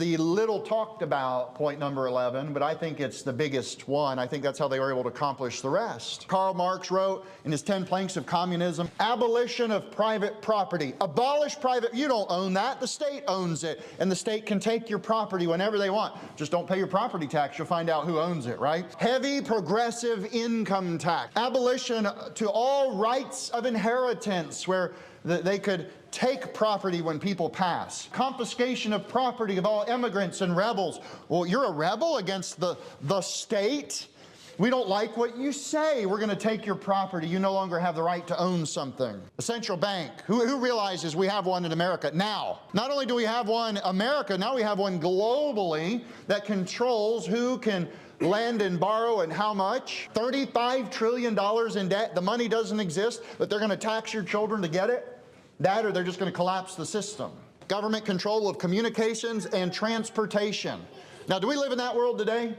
the little talked about point number 11, but I think it's the biggest one. I think that's how they were able to accomplish the rest. Karl Marx wrote in his 10 Planks of Communism, abolition of private property. Abolish private, you don't own that, the state owns it, and the state can take your property whenever they want. Just don't pay your property tax, you'll find out who owns it, right? Heavy progressive income tax. Abolition to all rights of inheritance, where they could take property when people pass. Confiscation of property of all immigrants and rebels. Well, you're a rebel against the state? We don't like what you say. We're going to take your property. You no longer have the right to own something. A central bank. Who realizes we have one in America now? Not only do we have one in America, now we have one globally that controls who can lend and borrow and how much. $35 trillion in debt. The money doesn't exist, but they're going to tax your children to get it. That, or they're just going to collapse the system. Government control of communications and transportation. Now, do we live in that world today?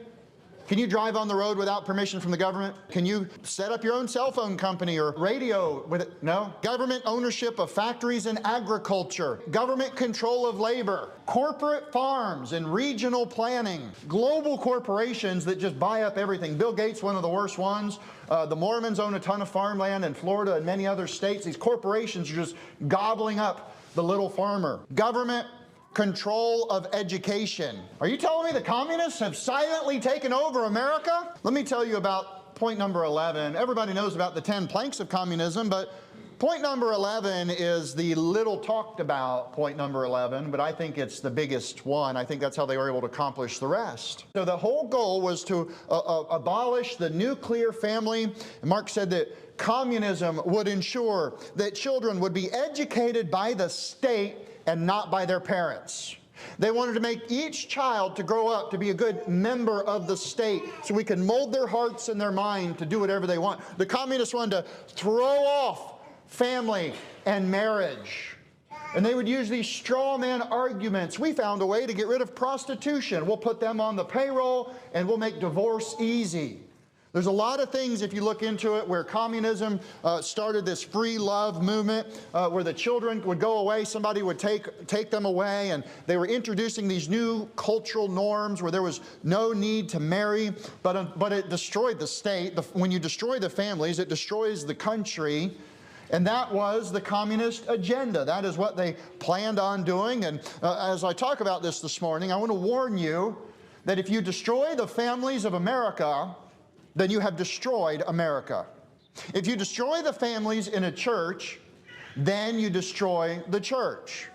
Can you drive on the road without permission from the government? Can you set up your own cell phone company or radio with it? No. Government ownership of factories and agriculture. Government control of labor. Corporate farms and regional planning. Global corporations that just buy up everything. Bill Gates, one of the worst ones. The Mormons own a ton of farmland in Florida and many other states. These corporations are just gobbling up the little farmer. Government control of education. Are you telling me the communists have silently taken over America? Let me tell you about point number 11. Everybody knows about the 10 planks of communism, but point number 11 is the little talked about point number 11, but I think it's the biggest one. I think that's how they were able to accomplish the rest. So the whole goal was to abolish the nuclear family. And Marx said that communism would ensure that children would be educated by the state and not by their parents. They wanted to make each child to grow up to be a good member of the state so we can mold their hearts and their mind to do whatever they want. The communists wanted to throw off family and marriage. And they would use these straw man arguments. We found a way to get rid of prostitution. We'll put them on the payroll and we'll make divorce easy. There's a lot of things, if you look into it, where communism started this free love movement, where the children would go away, somebody would take them away, and they were introducing these new cultural norms where there was no need to marry, but it destroyed the state. When you destroy the families, it destroys the country. And that was the communist agenda. That is what they planned on doing. And as I talk about this morning, I want to warn you that if you destroy the families of America, then you have destroyed America. If you destroy the families in a church, then you destroy the church.